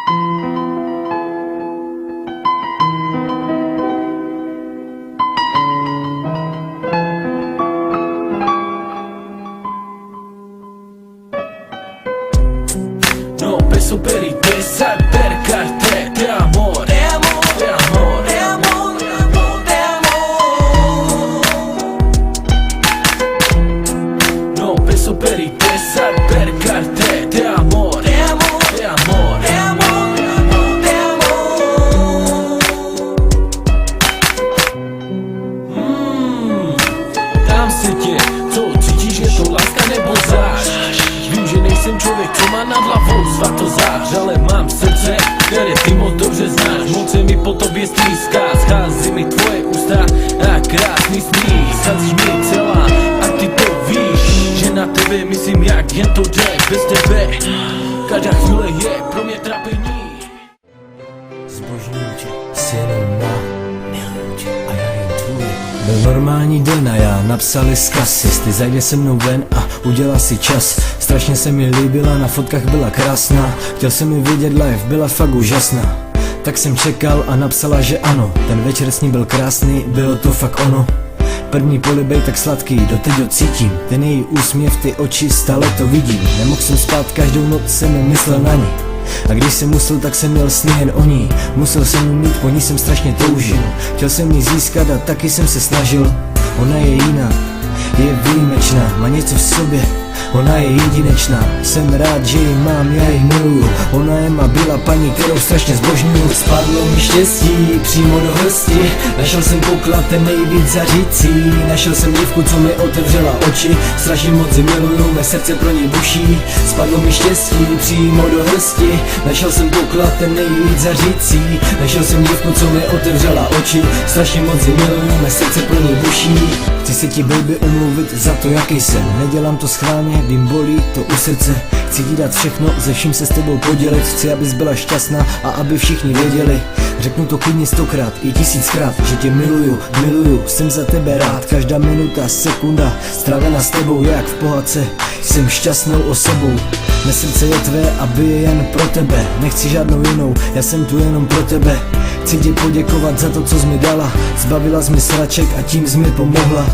No peso per i te, salpercarte de amor, de amor, de amor, de amor, de amor, de amor. No peso per i te, salpercarte de amor, de amor, de amor, de amor, de amor, de amor. Dám si tě, co cítíš, je to láska nebo zář. Vím, že nejsem člověk, co má nad hlavou svatozář, ale mám srdce, které ty moc dobře znáš. Moc se mi po tobě stýská, schází mi tvoje ústa a krásný smích. Scházíš mi celá a ty to víš, že na tebe myslím jak jen to jde. Bez tebe každá chvíle je pro mě trápení. Zbožňuji tě, synu má, miluji tě a já jen tvůj. Byl normální den a já napsali zkaz, jestli zajde se mnou ven a udělá si čas. Strašně se mi líbila, na fotkách byla krásná, chtěl jsem ji vidět live, byla fakt úžasná. Tak jsem čekal a napsala, že ano, ten večer s ní byl krásný, bylo to fakt ono. První polibej tak sladký, doteď ho cítím, ten její úsměv, ty oči, stále to vidím. Nemohl jsem spát, každou noc jsem myslel na ní. A když jsem musel, tak jsem měl sny jen o ní. Musel jsem ji mít, po ní jsem strašně toužil. Chtěl jsem ji získat a taky jsem se snažil. Ona je jiná, je výjimečná, má něco v sobě. Ona je jedinečná, jsem rád, že ji mám, já ji miluju. Ona je má byla paní, kterou strašně zbožňuju. Spadlo mi štěstí přímo do hrsti, našel jsem poklad ten nejvíc zařící. Našel jsem dívku, co mi otevřela oči, strašně moc ji miluju, mé srdce pro ní buší. Spadlo mi štěstí přímo do hrsti, našel jsem poklad ten nejvíc zařící. Našel jsem dívku, co mi otevřela oči, strašně moc ji miluju, mé srdce pro ní buší. Chci se ti, baby, omluvit za to, jaký jsem. Nedělám to schválně, vím, bolí to u srdce. Chci ti dát všechno, ze vším se s tebou podělit. Chci, abys byla šťastná a aby všichni věděli. Řeknu to klidně 100krát i 1000krát, že tě miluju, miluju, jsem za tebe rád. Každá minuta, sekunda, strávena s tebou je jak v pohádce. Jsem šťastnou osobou, mé srdce je tvé a bije jen pro tebe. Nechci žádnou jinou, já jsem tu jenom pro tebe. Chci ti poděkovat za to, co jsi mi dala. Zbavila jsi mi sraček a tím jsi mi pomohla.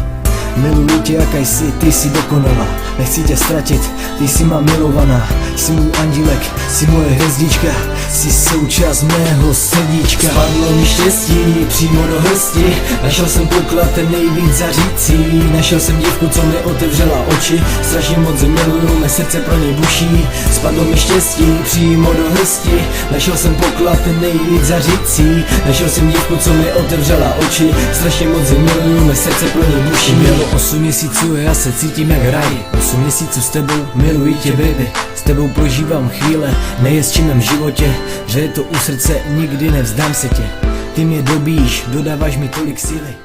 Miluji tě, jaká jsi, ty jsi dokonalá. Nechci tě ztratit, ty jsi má milovaná. Jsi můj andílek, jsi moje hvězdička, jsi součást mého srdíčka. Spadlo mi štěstí přímo do hrsti, našel jsem poklad ten nejvíc zařící. Našel jsem dívku, co mi otevřela oči, strašně moc miluju, mé srdce pro něj buší. Spadlo mi štěstí přímo do hrsti, našel jsem poklad ten nejvíc zařící. Našel jsem dívku, co mi otevřela oči, strašně moc miluju, mé srdce pro něj buší. Mělo 8 měsíců a já se cítím jak raj. 8 měsíců s tebou, miluji tě, baby. S tebou prožívám chvíle nejhezčím v životě, že je to u srdce, nikdy nevzdám se tě. Ty mě dobíš, dodáváš mi tolik síly.